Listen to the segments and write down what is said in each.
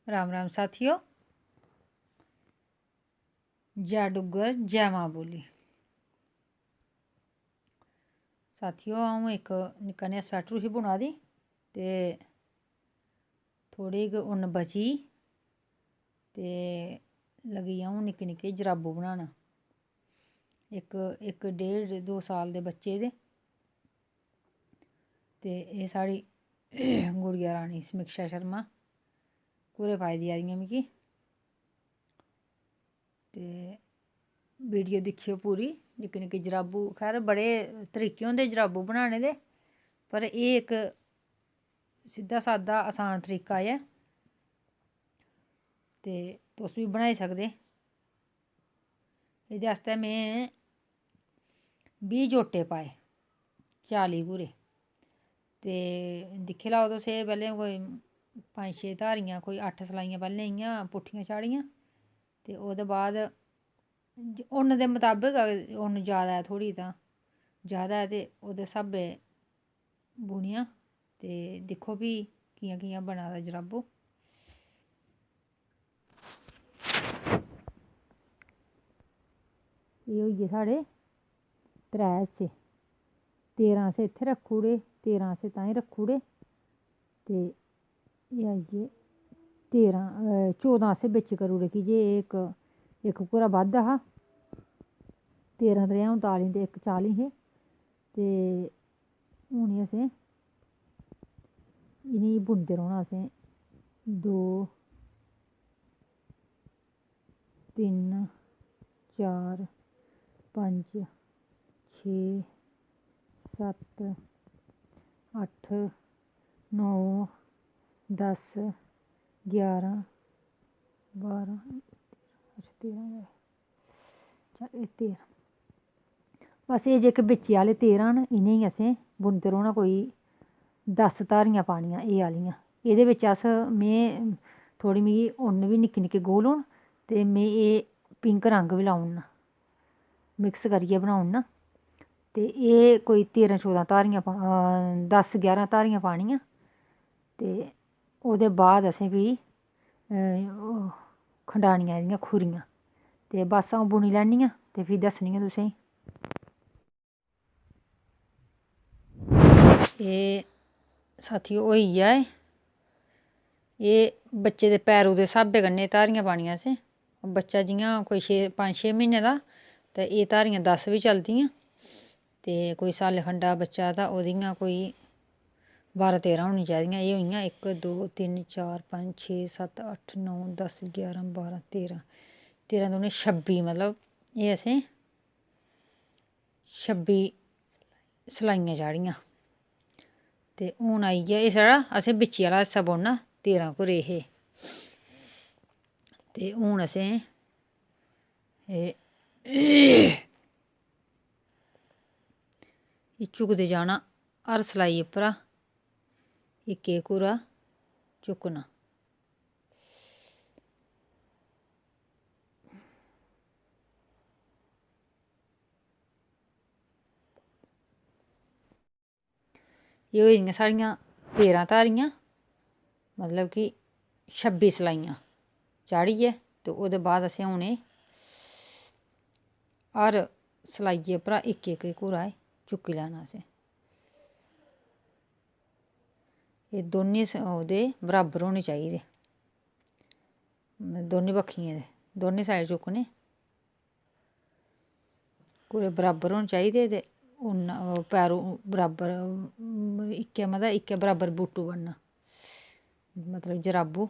राम राम साथियों, जय डुग्गर जय मां बोली। साथियों अ'ऊं इक निक्का नेहा स्वैटर ही बुना दी ते थोड़ी गै उन्न बची ते लगी अ'ऊं निक्के निक्के जराबू बनाना। इक 1.5-2 साल दे बच्चे दे ते एह् साढ़ी गुड़िया रानी समीक्षा शर्मा घूरे पाई देआ दियां मिगी ते वीडियो दिक्खेओ पूरी। निक्के निक्के जराबू, खैर बड़े तरीके होंदे जराबू बनाने दे, पर एह् इक सिद्धा सादा आसान तरीका ऐ ते तुस बी बनाई सकदे। एह्दे आस्तै में 20 जोटे पाए, 40 घूरे ते दिक्खी लैओ तुस। एह् पैह्लें कोई 5-6 धारियां, कोई 8 सलाइयां पैह्लें इ'यां पुट्ठियां चाढ़ियां ते ओह्दे बाद उन्न दे मताबक, उन्न जैदा ऐ थोह्ड़ी तां जैदा ऐ ते ओह्दे स्हाबै बुनेआ ते दिक्खो फ्ही कि'यां कि'यां बना दा जराबू। एह् होई गे साढ़े 3 हिस्से, 13 असें इत्थें रक्खी ओड़े, 13 असें ताईं रक्खी ओड़े ते एह् आई गे 14 असें बिच्च करी ओड़े की जे इक घूरा बद्ध हा। 13 त्रेआं 39 ते इक 40 हे ते हून असें इ'नेंगी बुनदे रौह्ना। असें 2 3 4 5 6 7 8 9 10 11 12 13 13 बस एह् जेह्के बिच्चे आह्ले 13 न, इ'नेंगी असें बुनदे रौह्ना। कोई 10 धारियां पानियां एह् आह्लियां। एह्दे बिच्च में थोह्ड़ी मिगी उन्न बी निक्के निक्के गोल होन ते में एह् पिंक रंग बी लाई ओड़ना, मिक्स करियै बनाई ओड़ना ते एह् कोई 13-14 धारियां 10-11 धारियां पानियां ते ओह्दे बाद असें फ्ही खंडानियां एह्दियां खुरियां ते बस अ'ऊं बुनी लैन्नी आं ते फ्ही दस्सनी आं तुसेंगी। एह् साथियों होई गेआ एह् बच्चे दे पैरू दे स्हाबै कन्नै धारियां पानियां असें। बच्चा जि'यां कोई 5-6 म्हीने दा ते एह् धारियां 10 बी चलदियां ते कोई साल्ले खंडा बच्चा तां ओह्दियां कोई 12-13 होनियां चाहिदियां। एह् होइयां 1 2 3 4 5 6 7 8 9 10 11 12 13 13 दूने 26, मतलब एह् असें 26 सलाइयां चाढ़ियां ते हून आई गेआ एह् साढ़ा, असें बिच्ची आह्ला हिस्सा बुनना। 13 घूरे हे ते हून असें एह् चुकदे जाना हर सलाई उप्परा इक घूरा चुक्कना। एह् होई गेइयां साढ़ियां 13 धारियां, मतलब कि 26 सलाइयां चाढ़ियै ते ओह्दे बाद असें हून एह् हर सलाइयै उप्परा इक घूरा चुक्की लैना असें। एह् दोनें ओह्दे बराबर होने चाहिदे, दोनें बक्खियें दे दोनें साइड चुक्कने, घूरे बराबर होने चाहिदे ते उन्न पैरू बराबर इक्कै, मतलब इक्कै बराबर बूटू बनना, मतलब जराबू।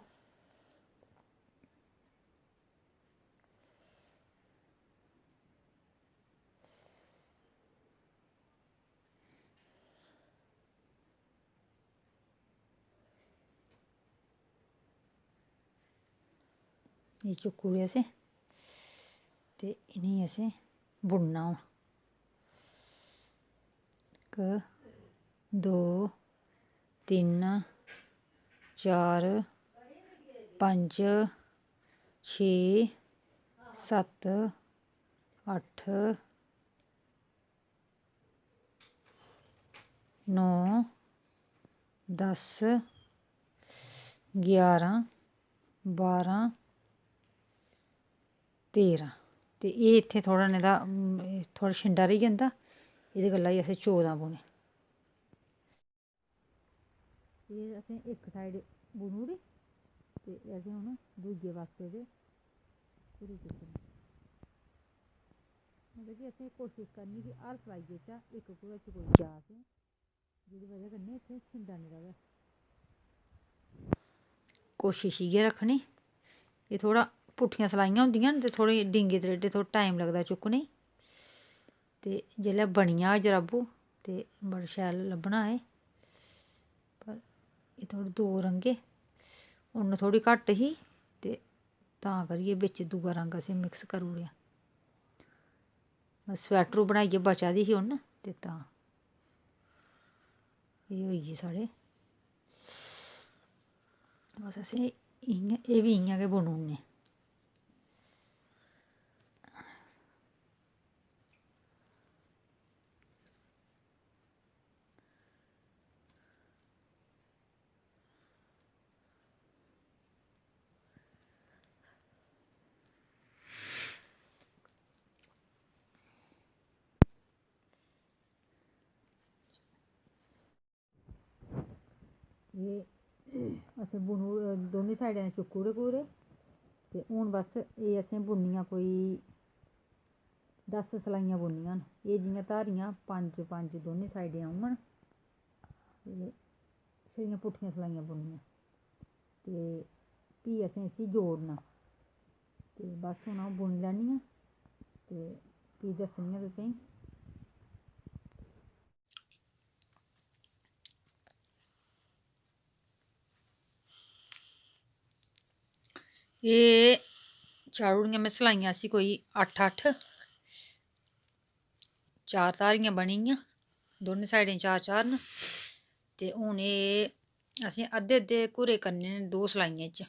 एह् चुक्की ओड़े असें ते इ'नेंगी असें बुनना हून। 1 2 3 4 5 6 7 8 9 10 11 12 13 ते एह् इत्थें थोह्ड़ा नेहा थोह्ड़ा छिंडा रेही जंदा, एह्दे गल्ला ही असें 14 बुने। एह् असें इक साइड बुनी ओड़ी ते असें हून दूजे पास्से दे पूरी चुक्कनी, मतलब कि असें कोशिश करनी कि हर सलाई चा इक घूरा चकोई जा असें, जेह्दी बजह कन्नै इत्थें छिंडा निं रवै। कोशिश इ'यै रक्खनी। एह् थोह्ड़ा पुट्ठियां सलाइयां होंदियां न ते थोह्ड़े डींगे त्रेडे थोह्ड़ा टाइम लगदा चुक्कने गी, ते जेल्लै बनी जाह्ग जराबू ते बड़ा शैल लब्भना एह्। पर एह् थोह्ड़े दो रंगे उन्न थोह्ड़ी घट्ट ही ते तां करियै बिच्च दूआ रंग असें मिक्स करी ओड़ेआ। स्वैटर बनाइयै बचा दी ही उन्न ते तां एह् होई गे साढ़े। बस असें इ'यां एह् बी इ'यां गै बुनी ओड़ने। एह् असें दोनें साइडें चुक्की ओड़े घूरे ते हून बस एह् असें बुननियां कोई 10 सलाइयां बुननियां न। एह् जियां धारियां 5-5 दोनें साइडें औङन ते छड़ियां पुट्ठियां सलाइयां बुननियां ते फ्ही असें इसी जोड़ना। ते बस हून अ'ऊं बुनी लैन्नी आं ते फ्ही दस्सनी आं तुसेंगी। एह् चाढ़ी ओड़ियां में सलाइयां इसी कोई 8-8, 4 धारियां बनी गेइयां, दोनें साइडें 4-4 न ते हून एह् असें अद्धे अद्धे घूरे करने न 2 सलाइयें च।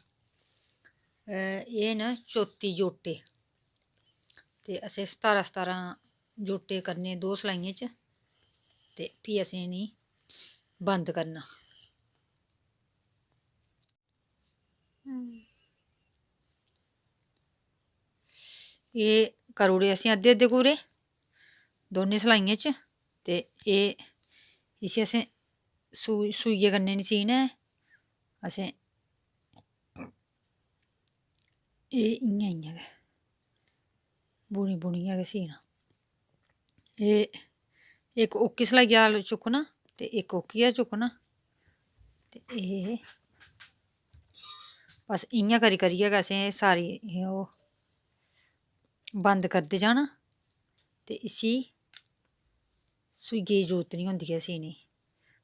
एह् न 34 जोटे ते असें 17-17 जोटे करने 2 सलाइयें च ते फ्ही असें इ'नेंगी बंद करना। एह् करी ओड़े असें अद्धे अद्धे घूरे दोनें सलाइयें च ते एह् इसी असें सुइयै कन्नै निं सीना ऐ, असें एह् इ'यां गै बुनी बुनियै गै सीना। एह् इक ओह्की सलाइया चुक्कना ते इक ओह्की दा चुक्कना ते एह् बस इ'यां करी करियै गै असें सारी ओह् बंद करदे जाना ते इसी सुइयै दी जरूरत निं होंदी ऐ सीने गी।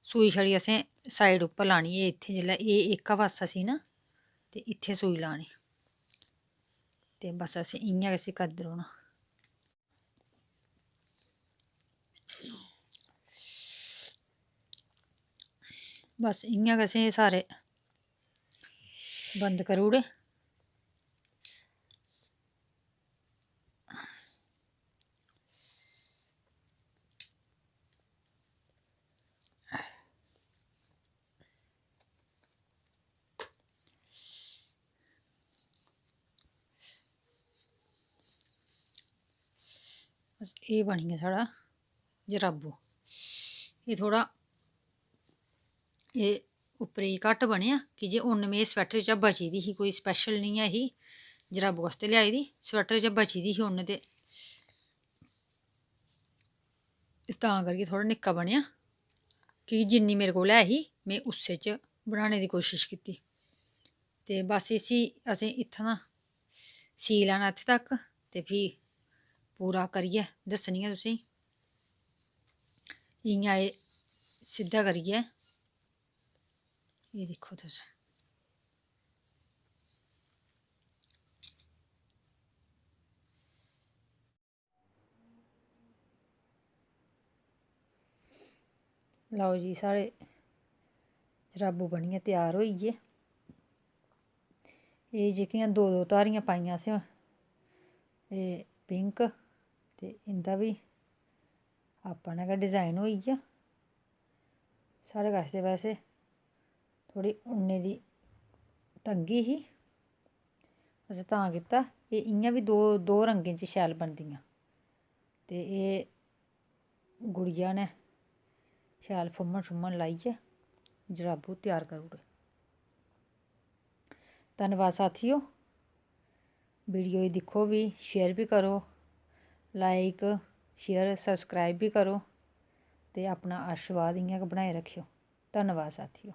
सुई छड़ी असें साइड उप्पर लानी ऐ इत्थें जेल्लै एह् एह्का पास्सा सीना ते इत्थें सुई लानी ते बस असें इ'यां गै इसी करदे रौह्ना। बस इ'यां गै असें सारे बंद करी ओड़े। बस एह् बनी गेआ साढ़ा जराबू। एह् थोह्ड़ा एह् उप्परै गी घट्ट बनेआ कि जे उन्न में स्वैटर चा बची दी ही, कोई स्पैशल निं ऐ ही जराबू आस्तै लेआई दी, स्वैटर चा बची दी ही उन्न ते तां करियै थोह्ड़ा निक्का बनेआ कि जिन्नी मेरे कोल है ही में उस्सै च बनाने दी कोशिश कीती। ते बस इसी असें इत्थां दा सी लैना इत्थें तक ते फ्ही पूरा करियै दस्सनी आं तुसेंगी। इ'यां एह् सिद्धा करियै एह् दिक्खो तुस लैओ जी साढ़े जराबू बनियै त्यार होई गे। एह् जेह्कियां 2-2 धारियां पाइयां असें एह् पिंक ते इं'दा बी अपना गै डिजाइन होई गेआ। साढ़े कश ते वैसे थोह्ड़ी उन्ने दी तंगी ही असें तां कीता एह् इ'यां बी दो रंगें च शैल बनदियां ते एह् गुड़िया ने शैल फुम्मन लाइयै जराबू त्यार करी ओड़े। धन्नवाद साथियो, वीडियो गी दिक्खो बी, शेयर बी करो, लाइक शेयर सब्सक्राइब बी करो ते अपना आशीर्वाद इ'यां गै बनाई रखेओ। धन्नवाद साथियो।